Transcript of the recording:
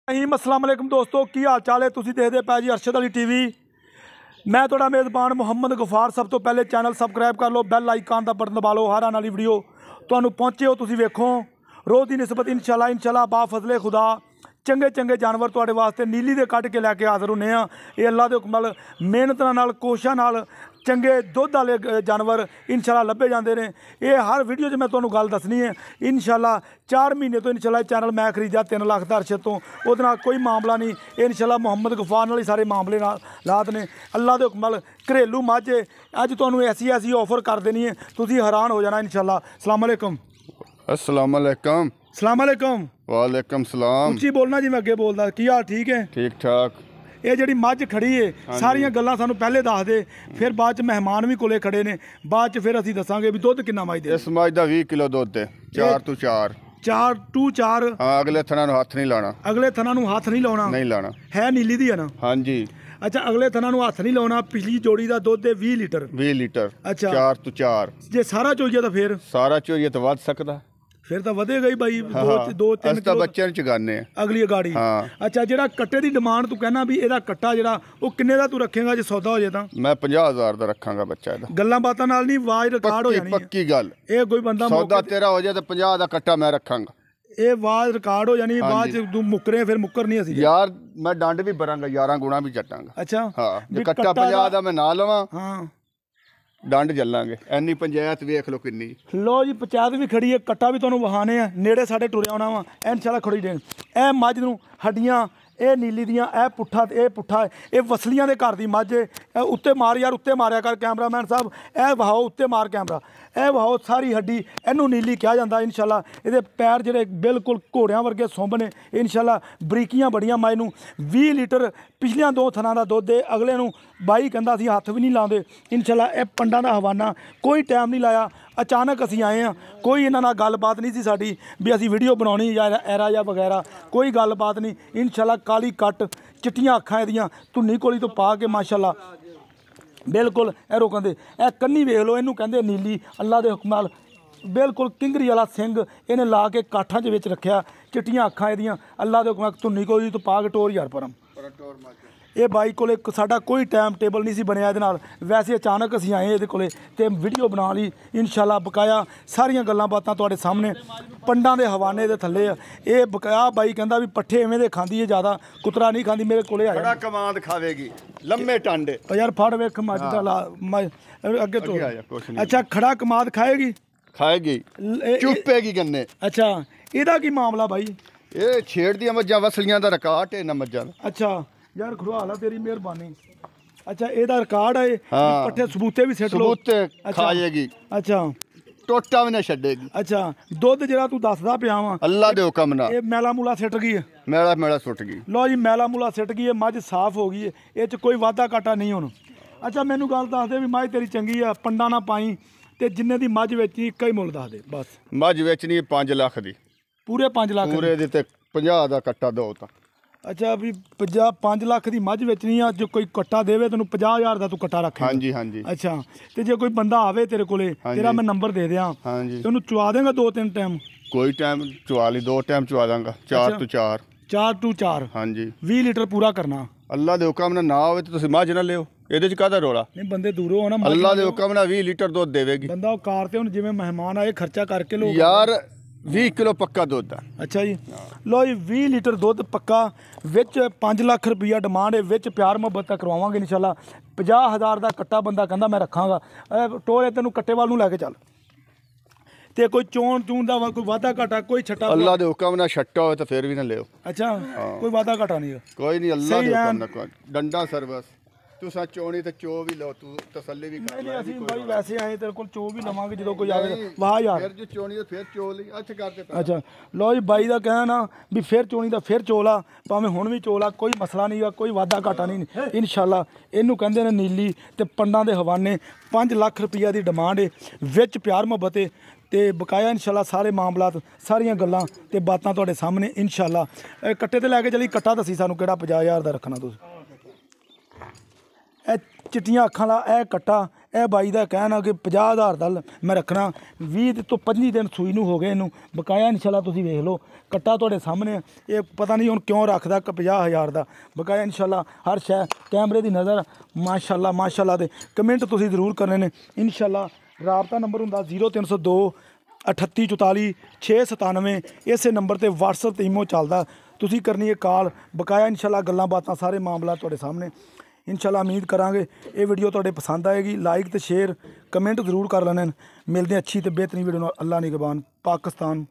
अस्सलाम वालेकुम दोस्तों, की हाल चाल है? तुसीं देखदे पै जी अरशद अली टीवी। मैं तुहाडा मेज़बान मुहम्मद गफार। सब तो पहले चैनल सबसक्राइब कर लो, बैल आइकन का बटन दबा लो। हर आने वाली वीडियो तुहानूं पहुँचे हो तुसीं वेखो। रोज़ की निस्बत इंशाल्लाह बा फजले खुदा चंगे चंगे जानवर तुहाडे वास्ते नीली दे कढ़ के लैके हाज़र होने आ। ये अल्लाह के हुक्म नाल मेहनत नाल कोशिशां नाल चंगे दुध वाले जानवर इंशाल्लाह लभे जाते हैं। ये हर वीडियो मैं तुहानूं गल दसनी है। इंशाल्लाह 4 महीने तो इंशाल्लाह चैनल मैं खरीदा 3 लाख का अरशद तो उहदे नाल कोई मामला नहीं। ये इंशाल्लाह मुहम्मद गफार नाल ही सारे मामले लात ने। अल्लाह के हुक्म नाल घरेलू मझ अज तुहानूं ऐसी ऐसी ऑफर कर देनी है, तुसीं हैरान हो जाना इंशाल्लाह। अस्सलाम वालेकुम। अस्सलाम वालेकुम। अस्सलाम वालेकुम। वालेकुम सलाम। उच्ची बोलना जी, मैं अगे बोलदा। की हाल? ठीक है, ठीक ठाक। ये जी मझ खड़ी है सारिया गल्लां सानूं पहले दस दे, फिर बाद च मेहमान भी कोले खड़े ने, बाद च फिर असीं दसांगे भी दुध किन्ना मझ दे। इस मझ दा 20 किलो दुध है। 4 तो 4 4 टू 4। हाँ, अगले थना नूं हथ नहीं लाना। अगले थना नूं हथ नहीं लाउणा। नहीं लाना। है नीली दी है ना? हाँ जी। अच्छा, अगले थना नूं हथ नहीं लाउणा। पिछली जोड़ी का दुध है 20 लीटर। 20 लीटर। अच्छा, 4 तो 4 जे सारा चोईए तो फिर सारा चोईए तो वध सकदा। फिर तो वधेगा ही भाई। हाँ, दो तीन अस तां बच्चे नूं चगाने अगली गाड़ी। हाँ। अच्छा, जेड़ा कट्टे की डिमांड तू कहना भी एदा कट्टा जेड़ा वो किन्ने दा तू रखेगा जे सौदा हो जाए तां? मैं 50,000 दा रखांगा बच्चा दा। गल्लां बातां नाल नहीं, आवाज रिकॉर्ड हो जानी है। पक्की गल। ये कोई बंदा सौदा तेरा हो जाए तो 50 दा कट्टा मैं रखांगा। ये आवाज रिकॉर्ड हो जानी, बाद च तू मुकरे फिर मुकर नहीं असी यार मैं डंड भी भरांगा, 11 गुणा भी चटांगा। अच्छा, हाँ, जे कट्टा 50 दा मैं ना लवां हाँ डंड जलांगे। एनी पंचायत वेख लो किन्नी। लो जी, पंचायत भी खड़ी है, कट्टा भी तुहानूं वहाने आ, नेड़े साढ़े टुरिया आउणा वा। इंशाल्लाह खड़ी देन ए मझ नूं हड्डियां ਇਹ ਨੀਲੀ ਦੀਆਂ, ਇਹ ਪੁੱਠਾ ਇਹ ਵਸਲੀਆਂ ਦੇ ਘਰ ਦੀ ਮੱਝ ਹੈ। ਉੱਤੇ ਮਾਰ ਯਾਰ, ਉੱਤੇ ਮਾਰਿਆ ਕਰ ਕੈਮਰਾਮੈਨ ਸਾਹਿਬ। ਇਹ ਵਹਾਓ, ਉੱਤੇ ਮਾਰ ਕੈਮਰਾ। ਇਹ ਵਹਾਓ ਸਾਰੀ ਹੱਡੀ, ਇਹਨੂੰ ਨੀਲੀ ਕਿਹਾ ਜਾਂਦਾ ਇੰਸ਼ਾਅੱਲਾ। ਇਹਦੇ ਪੈਰ ਜਿਹੜੇ ਬਿਲਕੁਲ ਘੋੜਿਆਂ ਵਰਗੇ ਸੁੰਭ ਨੇ ਇੰਸ਼ਾਅੱਲਾ। ਬਰੀਕੀਆਂ ਬੜੀਆਂ ਮੱਝ ਨੂੰ। 20 ਲੀਟਰ ਪਿਛਲੀਆਂ 2 ਥਣਾਂ ਦਾ ਦੁੱਧ। ਅਗਲੇ ਨੂੰ ਬਾਈ ਕਹਿੰਦਾ ਅਸੀਂ ਹੱਥ ਵੀ ਨਹੀਂ ਲਾਉਂਦੇ ਇੰਸ਼ਾਅੱਲਾ। ਇਹ ਪੰਡਾਂ ਦਾ ਹਵਾਨਾ, ਕੋਈ ਟਾਈਮ नहीं लाया, अचानक असी आए हैं। कोई इन्हां नाल गलबात नहीं सी साडी भी असी वीडियो बनाउणी या एरा या वगैरह, कोई गलबात नहीं इंशाल्लाह। काली कट, चिट्टियां अखां इहदियां, धुन्नी कोली तो पा के माशाल्लाह बिल्कुल ए रोकन दे। ए कन्नी वेख लो, इहनूं कहंदे नीली। अल्लाह दे हुक्म नाल बिल्कुल किंगरी वाला सिंग इहने ला के काठां दे विच रखिया। चिट्टियां अखां इहदियां, अल्लाह दे हुक्म नाल धुन्नी कोली तो पा के टोर यार परम। ये बाई कोले साडा कोई टाइम टेबल नहीं सी बनया इहदे नाल, वैसे अचानक असीं आए इहदे कोले ते वीडियो बना ली इंशाल्लाह। बकाया सारियां गल्लां बातां तुहाडे सामने पंडां दे हवाने दे थल्ले आ। ये बकाया बाई कहंदा भी पट्ठे इवें दे खांदी है, ज़्यादा कुतरा नहीं खांदी। मेरे कोले आ बड़ा कमांद खावेगी, लम्मे टांडे। यार फड़ वेख मझ दा ला अगे तो। कुछ नहीं। अच्छा, खड़ा कमाद खाएगी? खाएगी, चुपेगी गन्ने। अच्छा, इहदा की मामला भाई? ये छेड़ दियां मज्जां, वसलियां दा रिकार्ड है इन्हां मज्जां दा। अच्छा यार, खुदा ला तेरी मेहरबानी। अच्छा, एदा रिकॉर्ड है। हाँ। पट्ठे सबूते भी सिट लो। सबूते खाएगी, अच्छा टोटा भी ना छड्डेगी। अच्छा, दुध जरा तू दसदा पिया वा, अल्लाह दे हुक्म नाल ये मैला मूला सिट गई है। मेला सुट गई। लो जी, मैला मूला सिट गई है, मझ साफ हो गई है, ये च कोई वाधा घाटा नहीं हुण। अच्छा, मैनू गल दस दे भी मझ तेरी चंगी है, पंडा ना पाई ते जिन्ने दी मझ वेचनी इक्का ही मुल दस दे बस। मझ वेचनी 5 लाख दी, पूरे 5 लाख पूरे दी ते 50 दा कट्टा दो तां। अच्छा, भी 5 लाख की मझ वेचनी आ, जो कोई कट्टा देवे तेन 50,000 का तू कट्टा रख। हाँ जी, हाँ जी। अच्छा, तो जो कोई बंदा आवे तेरे कोले, तेरा मैं नंबर दे दियां, हाँ जी, तो उन्हें चुआ देंगा 2-3 टाइम? कोई टाइम चुआ ली, 2 टाइम चुआ दांगा। 4 तो 4 4 टू 4। हाँ जी, 20 लीटर पूरा करना। अल्लाह दे हुक्म ना होवे तो तुसीं मझ ना लियो, ਇਹਦੇ ਚ ਕਾਹਦਾ ਰੋਲਾ नहीं बंदे दूरों हो ना, अल्लाह दे हुक्म ਨਾਲ 20 ਲੀਟਰ ਦੁੱਧ ਦੇਵੇਗੀ बंदा वो कार ते हुण जिवें मेहमान आए खर्चा करके लोग। यार 20 किलो पक्का दुੱਧ। अच्छा जी, लो जी 20 लीटर दुੱਧ पक्का, विच 5 लाख रुपया डिमांड है, विच प्यार मुहब्बत तक करवावांगे इंशाल्लाह। 50,000 का कट्टा बंदा कहंदा मैं रखांगा। टोरे तेनू कट्टे वाल नूं लैके चल, ते कोई चोण चूण दा कोई वाधा घाटा, कोई छट्टा अल्लाह दे हुक्म ਨਾਲ ਛੱਟਾ ਹੋਵੇ ਤਾਂ ਫਿਰ ਵੀ ਨਾ ਲਿਓ। अच्छा, कोई वाधा घाटा नहीं है। ਕੋਈ ਨਹੀਂ, ਅੱਲਾਹ ਦੇ ਹੁਕਮ ਨਾਲ ਕੋਈ ਡੰਡਾ ਸਰਵਿਸ। तुसा चोनी तो चो भी लो, तू तसल्ली भी कर। नहीं असं भाई वैसे आए तेरे को चो भी लवांगे जो कोई आए वाह यार। फिर जो चोनी तो फिर चो ली अच्छा करते। अच्छा लो जी, बाई का कहना भी फिर चोनी का फिर चोला, भावें हुण भी चोला, कोई मसला नहीं है, कोई वाधा घाटा नहीं इंशाल्लाह। इनू कहंदे ने नीली ते पंडां दे हवाने। 5 लाख रुपया की डिमांड है, विच प्यार मुहब्बत है ते बकाया इंशाल्लाह। सारे मामलात सारियां गल्लां ते बातां तुहाडे सामने इंशाल्लाह। कट्टे ते लैके चली, कट्टा दसी सानू किहड़ा 50,000 का रखना तुसीं। ਇਹ ਚਿੱਟੀਆਂ ਅੱਖਾਂ ਦਾ ਇਹ ਕੱਟਾ, ਇਹ ਬਾਈ ਦਾ ਕਹਿਣਾ ਕਿ 50,000 ਦਾ ਮੈਂ ਰੱਖਣਾ, 20 ਤੋਂ 25 ਦਿਨ ਸੂਈ ਨੂੰ ਹੋ ਗਏ ਇਹਨੂੰ, ਬਕਾਇਆ ਇਨਸ਼ਾਅੱਲਾ ਤੁਸੀਂ ਵੇਖ ਲਓ ਕੱਟਾ ਤੁਹਾਡੇ ਸਾਹਮਣੇ। ਇਹ ਪਤਾ ਨਹੀਂ ਹੁਣ ਕਿਉਂ ਰੱਖਦਾ 50,000 ਦਾ ਬਕਾਇਆ ਇਨਸ਼ਾਅੱਲਾ। ਹਰ ਸ਼ੈ ਕੈਮਰੇ ਦੀ ਨਜ਼ਰ ਮਾਸ਼ਾਅੱਲਾ ਮਾਸ਼ਾਅੱਲਾ ਦੇ ਕਮੈਂਟ ਤੁਸੀਂ ਜ਼ਰੂਰ ਕਰਨੇ ਨੇ ਇਨਸ਼ਾਅੱਲਾ। ਰਾਬਤਾ ਨੰਬਰ ਹੁੰਦਾ 0302 38 44 697, ਇਸੇ ਨੰਬਰ ਤੇ WhatsApp ਤੇ ਈਮੋ ਚੱਲਦਾ, ਤੁਸੀਂ ਕਰਨੀ ਹੈ ਕਾਲ ਬਕਾਇਆ ਇਨਸ਼ਾਅੱਲਾ। ਗੱਲਾਂ ਬਾਤਾਂ ਸਾਰੇ ਮਾਮਲਾ ਤੁਹਾਡੇ ਸਾਹਮਣੇ ਇਨਸ਼ਾਅੱਲਾ। ਉਮੀਦ ਕਰਾਂਗੇ ਇਹ ਵੀਡੀਓ ਤੁਹਾਡੇ ਪਸੰਦ ਆਏਗੀ। ਲਾਈਕ ਤੇ ਸ਼ੇਅਰ ਕਮੈਂਟ ਜ਼ਰੂਰ ਕਰ ਲੈਣੇ। ਮਿਲਦੇ ਅੱਛੀ ਤੇ ਬਿਹਤਰੀਨ ਵੀਡੀਓ ਨਾਲ। ਅੱਲਾ ਨਿਗਹਬਾਨ। ਪਾਕਿਸਤਾਨ।